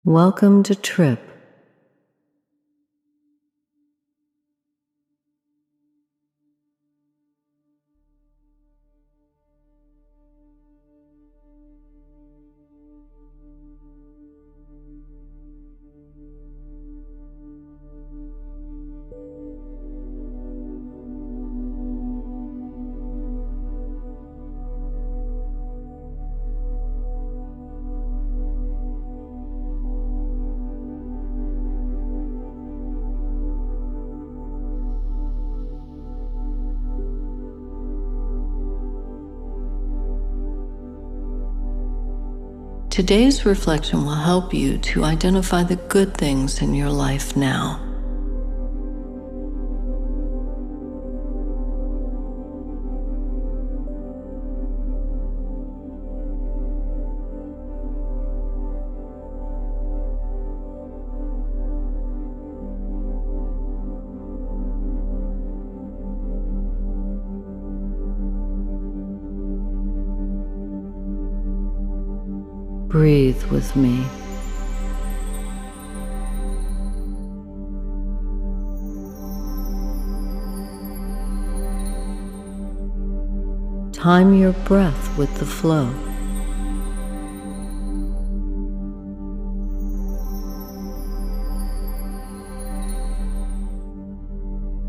Welcome to Tripp. Today's reflection will help you to identify the good things in your life now. Breathe with me. Time your breath with the flow.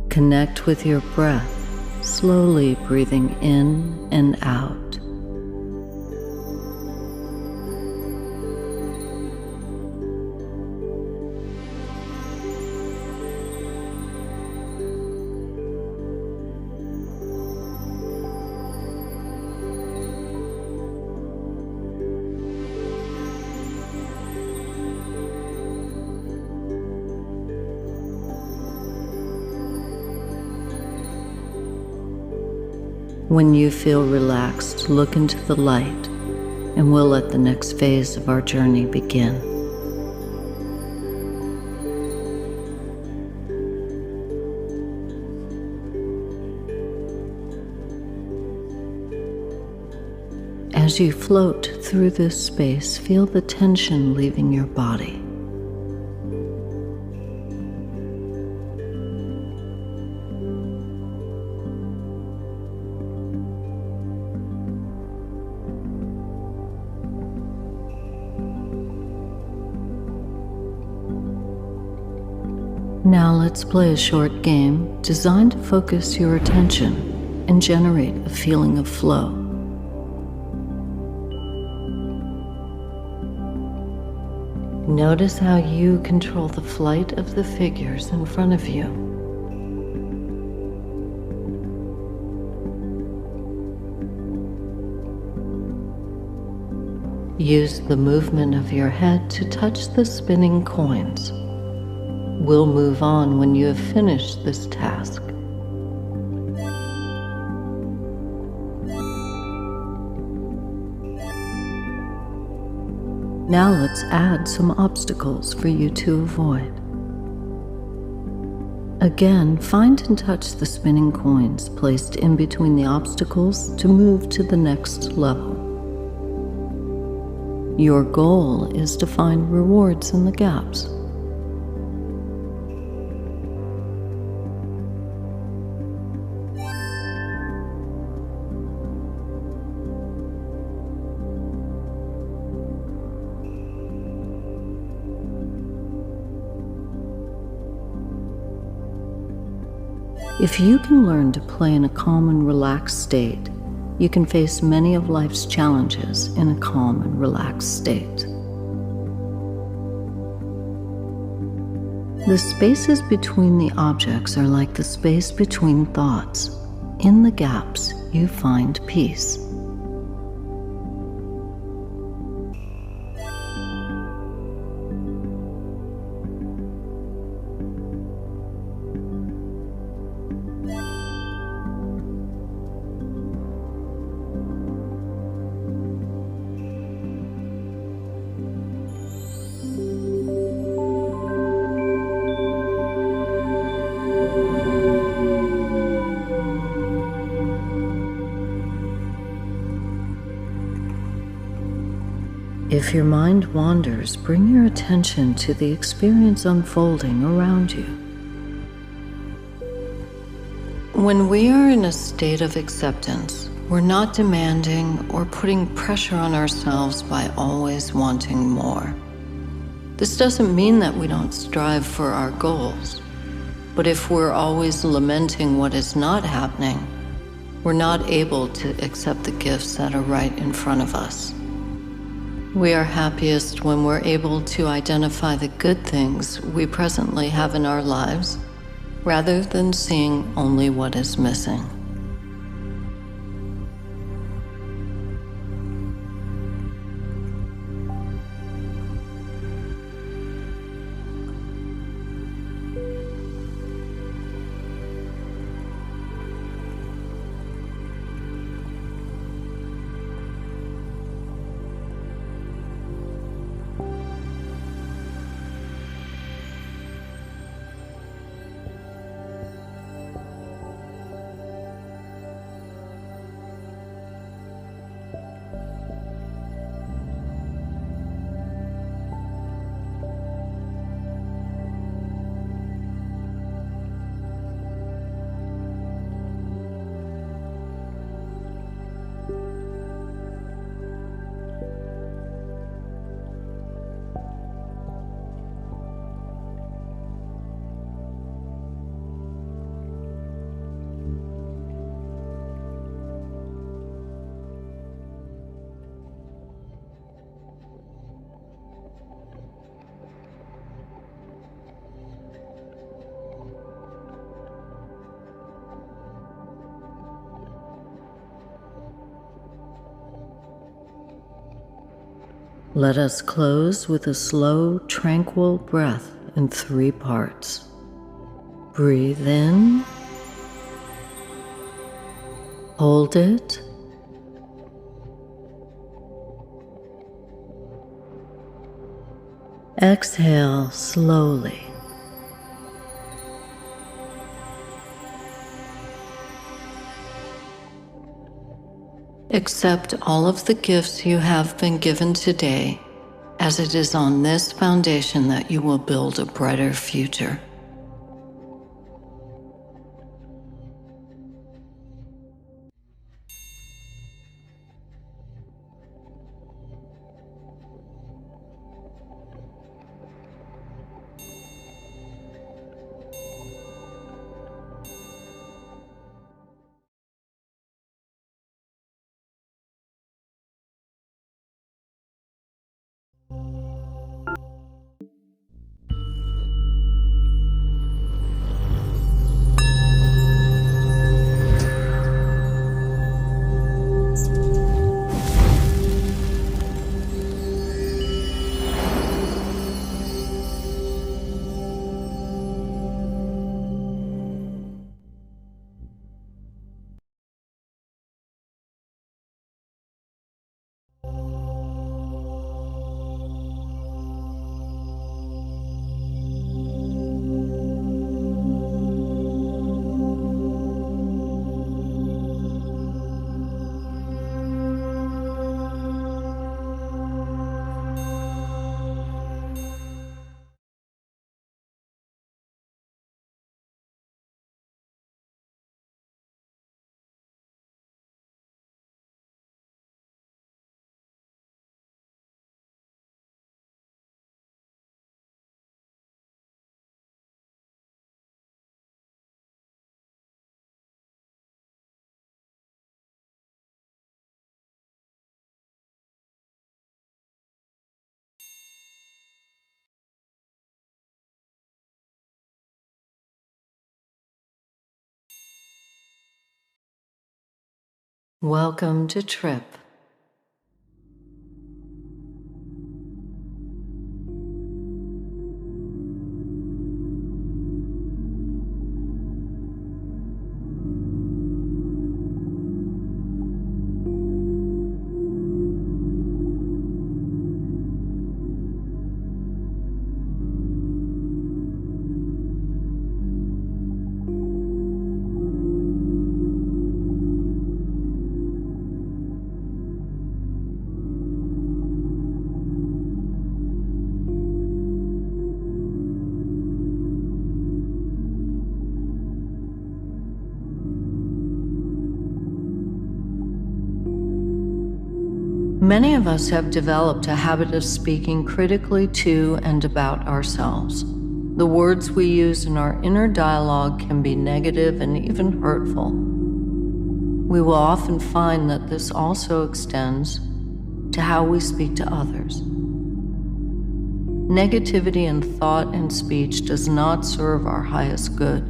Connect with your breath, slowly breathing in and out. When you feel relaxed, look into the light, and we'll let the next phase of our journey begin. As you float through this space, feel the tension leaving your body. Now let's play a short game designed to focus your attention and generate a feeling of flow. Notice how you control the flight of the figures in front of you. Use the movement of your head to touch the spinning coins. We'll move on when you have finished this task. Now let's add some obstacles for you to avoid. Again, find and touch the spinning coins placed in between the obstacles to move to the next level. Your goal is to find rewards in the gaps. If you can learn to play in a calm and relaxed state, you can face many of life's challenges in a calm and relaxed state. The spaces between the objects are like the space between thoughts. In the gaps, you find peace. If your mind wanders, bring your attention to the experience unfolding around you. When we are in a state of acceptance, we're not demanding or putting pressure on ourselves by always wanting more. This doesn't mean that we don't strive for our goals, but if we're always lamenting what is not happening, we're not able to accept the gifts that are right in front of us. We are happiest when we're able to identify the good things we presently have in our lives, rather than seeing only what is missing. Let us close with a slow, tranquil breath in 3 parts. Breathe in, hold it, exhale slowly. Accept all of the gifts you have been given today, as it is on this foundation that you will build a brighter future. Welcome to Tripp. Many of us have developed a habit of speaking critically to and about ourselves. The words we use in our inner dialogue can be negative and even hurtful. We will often find that this also extends to how we speak to others. Negativity in thought and speech does not serve our highest good.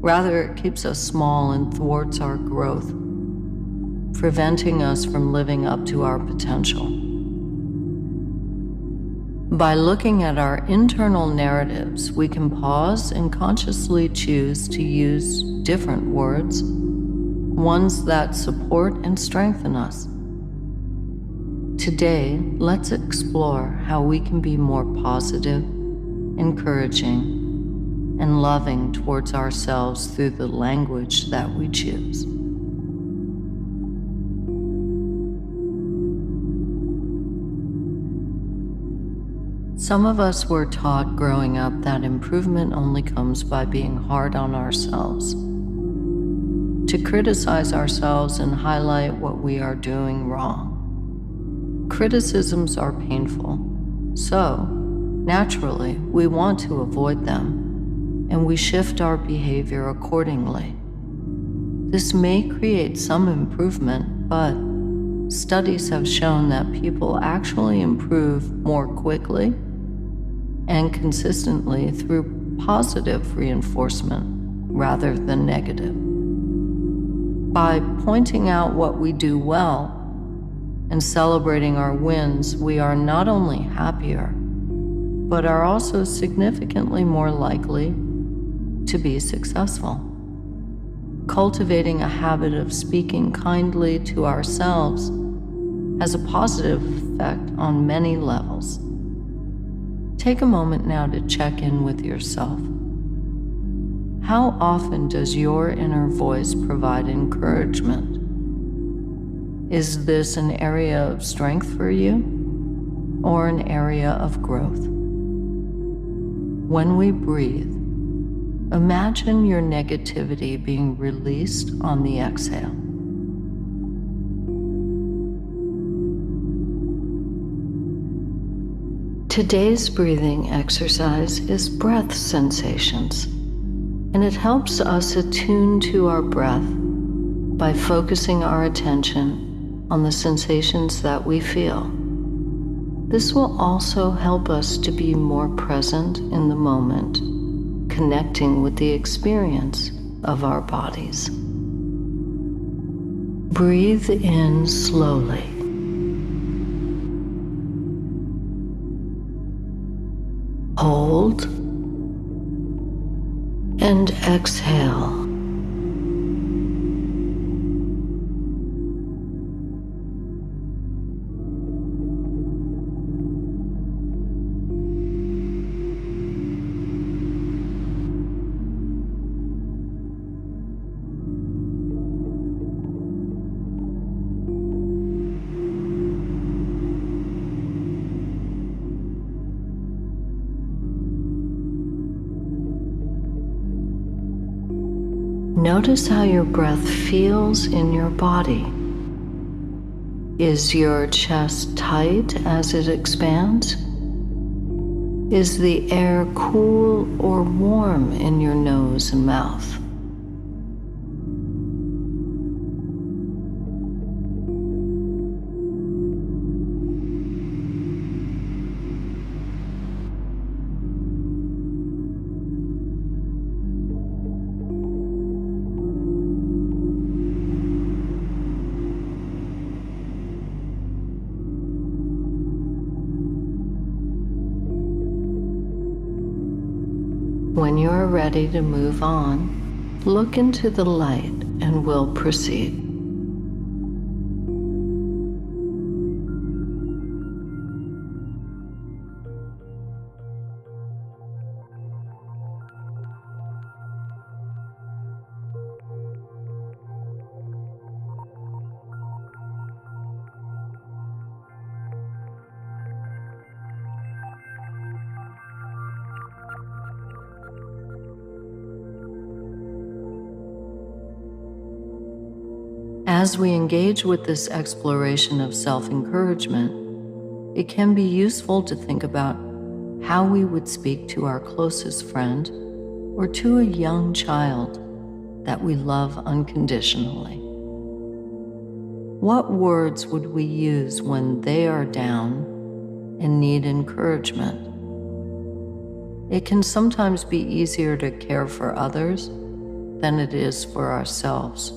Rather, it keeps us small and thwarts our growth, preventing us from living up to our potential. By looking at our internal narratives, we can pause and consciously choose to use different words, ones that support and strengthen us. Today, let's explore how we can be more positive, encouraging, and loving towards ourselves through the language that we choose. Some of us were taught growing up that improvement only comes by being hard on ourselves, to criticize ourselves and highlight what we are doing wrong. Criticisms are painful, so naturally we want to avoid them, and we shift our behavior accordingly. This may create some improvement, but studies have shown that people actually improve more quickly and consistently through positive reinforcement rather than negative. By pointing out what we do well and celebrating our wins, we are not only happier, but are also significantly more likely to be successful. Cultivating a habit of speaking kindly to ourselves has a positive effect on many levels. Take a moment now to check in with yourself. How often does your inner voice provide encouragement? Is this an area of strength for you or an area of growth? When we breathe, imagine your negativity being released on the exhale. Today's breathing exercise is breath sensations, and it helps us attune to our breath by focusing our attention on the sensations that we feel. This will also help us to be more present in the moment, connecting with the experience of our bodies. Breathe in slowly. Hold and exhale. Notice how your breath feels in your body. Is your chest tight as it expands? Is the air cool or warm in your nose and mouth? When you are ready to move on, look into the light and we'll proceed. As we engage with this exploration of self-encouragement, it can be useful to think about how we would speak to our closest friend or to a young child that we love unconditionally. What words would we use when they are down and need encouragement? It can sometimes be easier to care for others than it is for ourselves.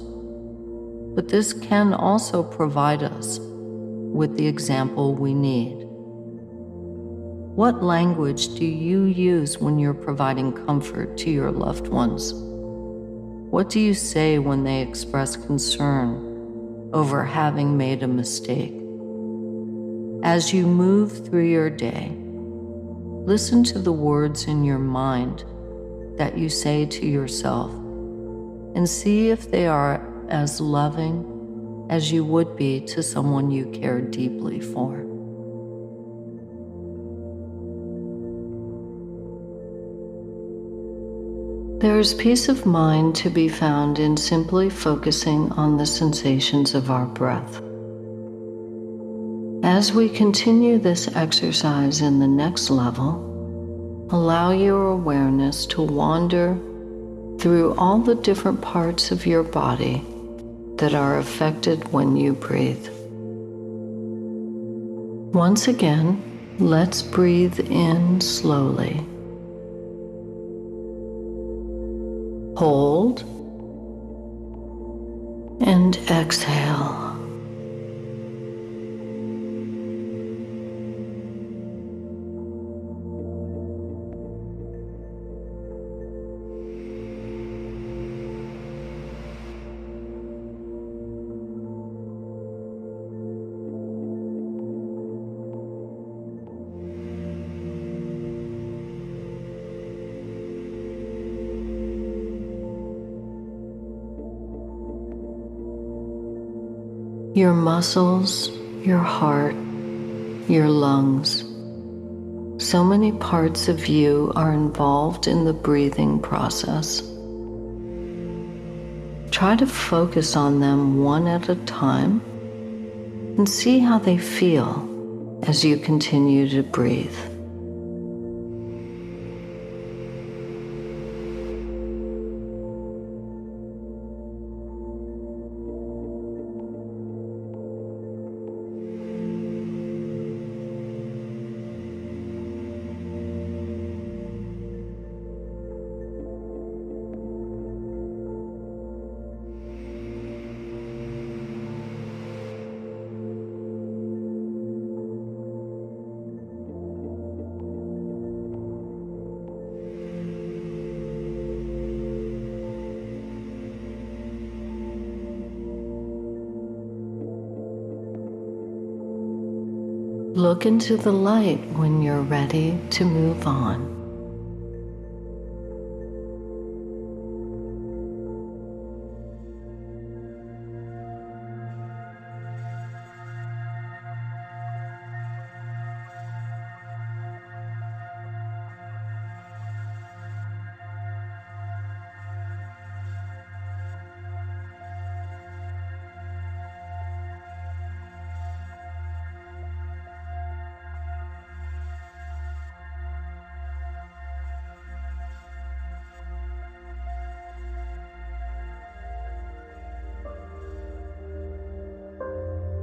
But this can also provide us with the example we need. What language do you use when you're providing comfort to your loved ones? What do you say when they express concern over having made a mistake? As you move through your day, listen to the words in your mind that you say to yourself and see if they are as loving as you would be to someone you care deeply for. There is peace of mind to be found in simply focusing on the sensations of our breath. As we continue this exercise in the next level, allow your awareness to wander through all the different parts of your body that are affected when you breathe. Once again, let's breathe in slowly. Hold and exhale. Your muscles, your heart, your lungs. So many parts of you are involved in the breathing process. Try to focus on them one at a time and see how they feel as you continue to breathe. Look into the light when you're ready to move on.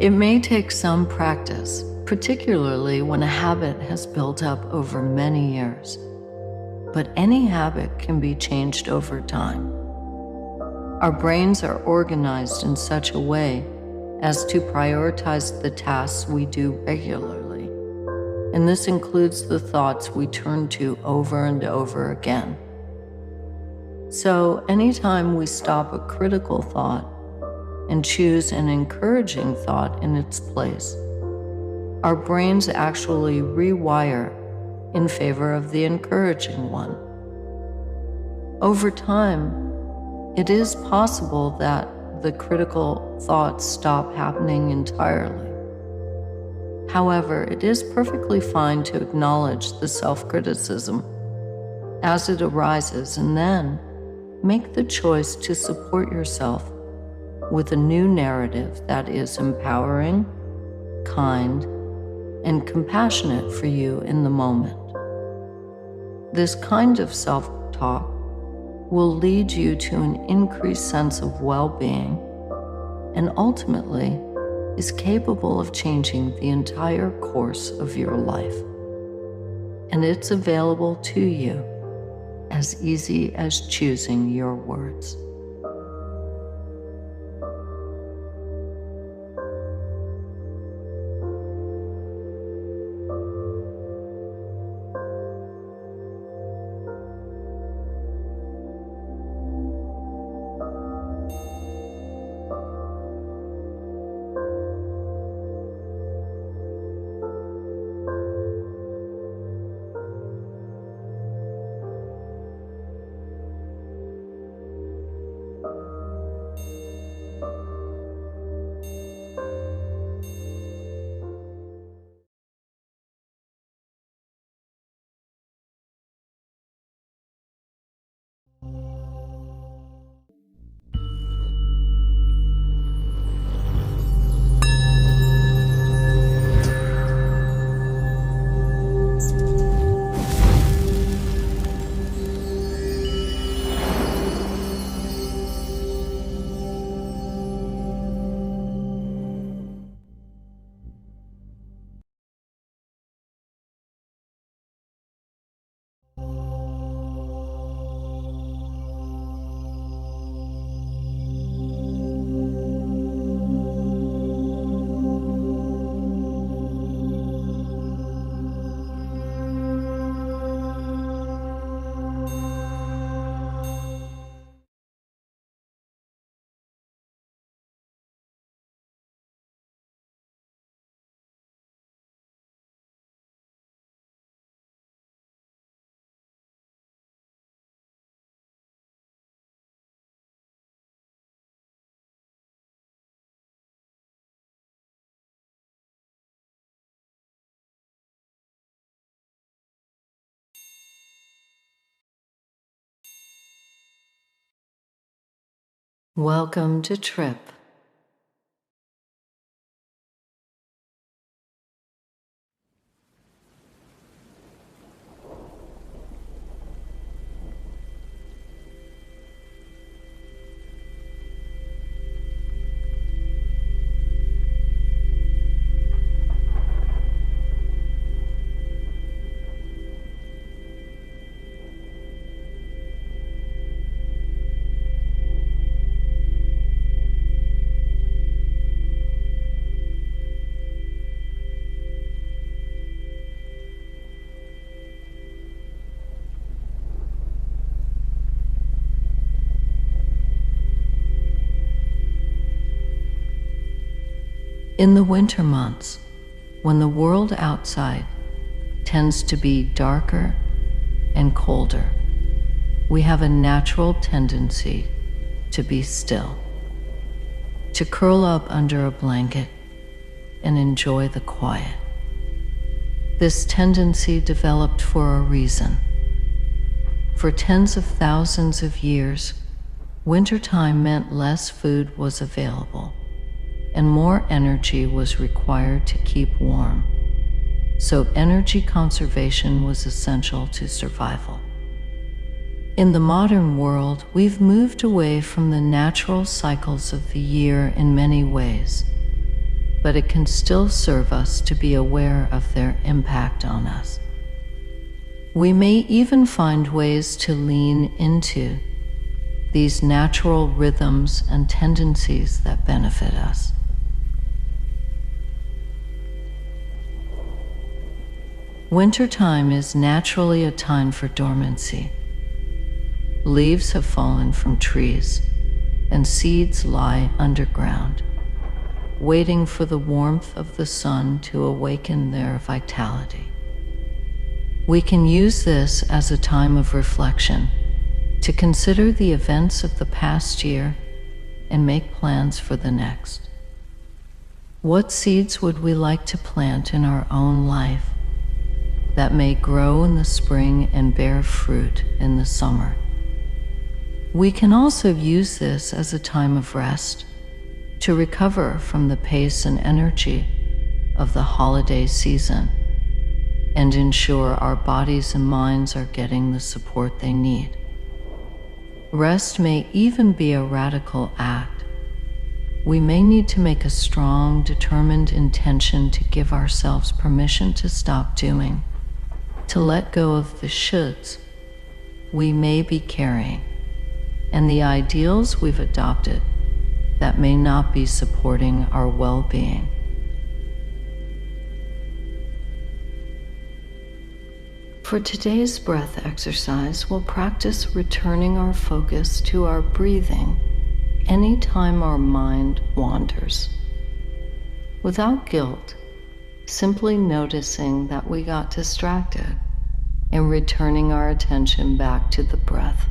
It may take some practice, particularly when a habit has built up over many years. But any habit can be changed over time. Our brains are organized in such a way as to prioritize the tasks we do regularly, and this includes the thoughts we turn to over and over again. So anytime we stop a critical thought and choose an encouraging thought in its place, our brains actually rewire in favor of the encouraging one. Over time, it is possible that the critical thoughts stop happening entirely. However, it is perfectly fine to acknowledge the self-criticism as it arises and then make the choice to support yourself with a new narrative that is empowering, kind, and compassionate for you in the moment. This kind of self-talk will lead you to an increased sense of well-being and ultimately is capable of changing the entire course of your life. And it's available to you as easy as choosing your words. Welcome to Tripp. In the winter months, when the world outside tends to be darker and colder, we have a natural tendency to be still, to curl up under a blanket and enjoy the quiet. This tendency developed for a reason. For tens of thousands of years, wintertime meant less food was available and more energy was required to keep warm. So energy conservation was essential to survival. In the modern world, we've moved away from the natural cycles of the year in many ways, but it can still serve us to be aware of their impact on us. We may even find ways to lean into these natural rhythms and tendencies that benefit us. Wintertime is naturally a time for dormancy. Leaves have fallen from trees, and seeds lie underground, waiting for the warmth of the sun to awaken their vitality. We can use this as a time of reflection to consider the events of the past year and make plans for the next. What seeds would we like to plant in our own life that may grow in the spring and bear fruit in the summer? We can also use this as a time of rest to recover from the pace and energy of the holiday season and ensure our bodies and minds are getting the support they need. Rest may even be a radical act. We may need to make a strong, determined intention to give ourselves permission to stop doing, to let go of the shoulds we may be carrying, and the ideals we've adopted that may not be supporting our well-being. For today's breath exercise, we'll practice returning our focus to our breathing anytime our mind wanders. Without guilt, simply noticing that we got distracted and returning our attention back to the breath.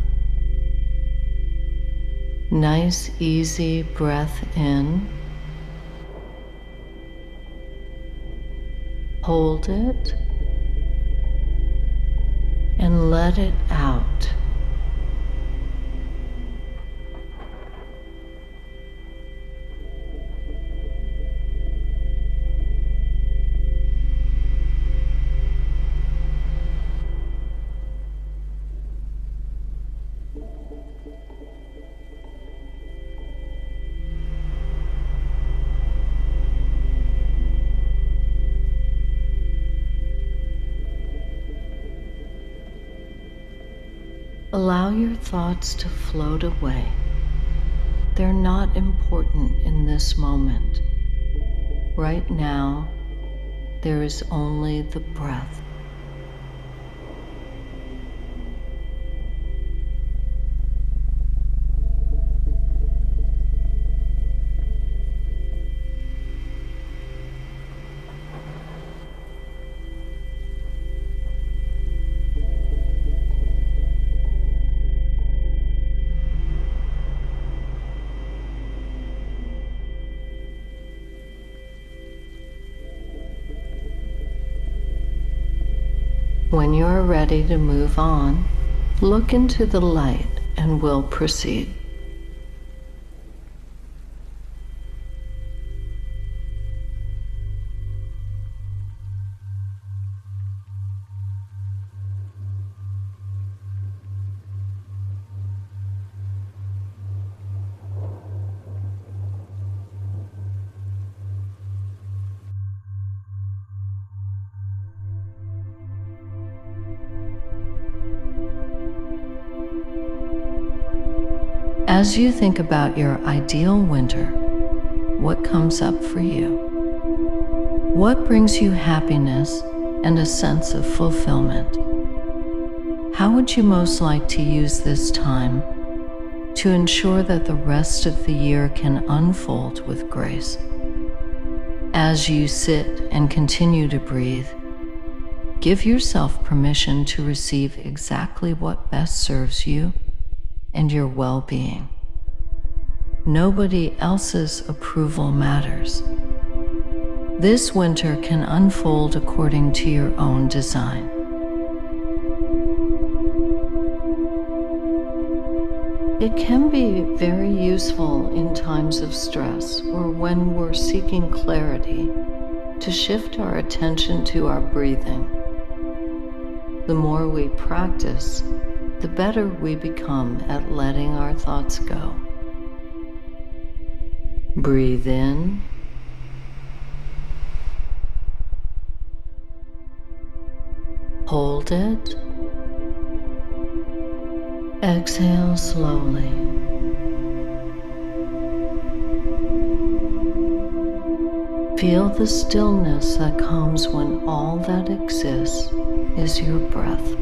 Nice, easy breath in. Hold it and let it out. Allow your thoughts to float away. They're not important in this moment. Right now, there is only the breath. When you are ready to move on, look into the light and we'll proceed. As you think about your ideal winter, what comes up for you? What brings you happiness and a sense of fulfillment? How would you most like to use this time to ensure that the rest of the year can unfold with grace? As you sit and continue to breathe, give yourself permission to receive exactly what best serves you and your well-being. Nobody else's approval matters. This winter can unfold according to your own design. It can be very useful in times of stress or when we're seeking clarity to shift our attention to our breathing. The more we practice, the better we become at letting our thoughts go. Breathe in. Hold it. Exhale slowly. Feel the stillness that comes when all that exists is your breath.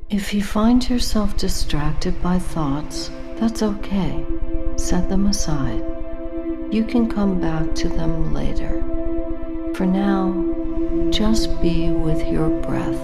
If you find yourself distracted by thoughts, that's okay. Set them aside. You can come back to them later. For now, just be with your breath.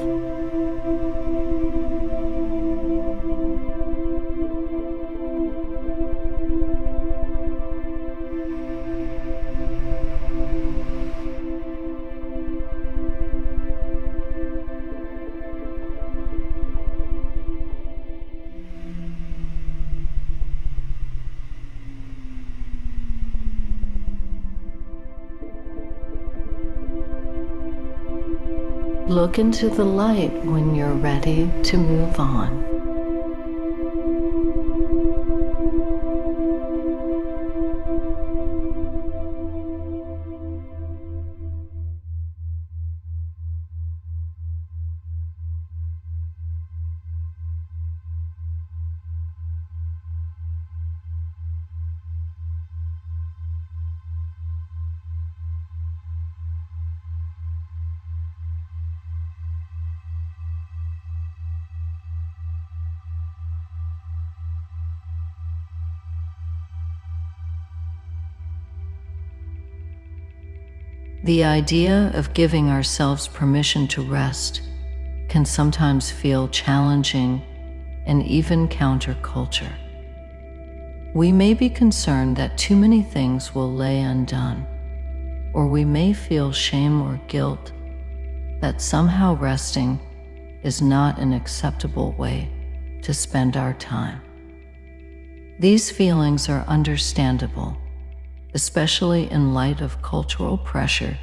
Look into the light when you're ready to move on. The idea of giving ourselves permission to rest can sometimes feel challenging and even counterculture. We may be concerned that too many things will lay undone, or we may feel shame or guilt that somehow resting is not an acceptable way to spend our time. These feelings are understandable, especially in light of cultural pressure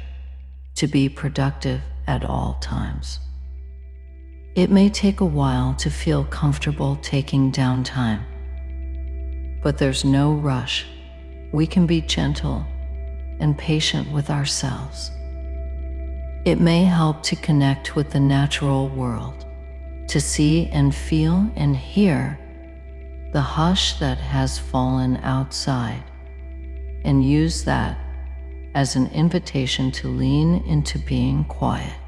to be productive at all times. It may take a while to feel comfortable taking downtime, but there's no rush. We can be gentle and patient with ourselves. It may help to connect with the natural world, to see and feel and hear the hush that has fallen outside, and use that as an invitation to lean into being quiet.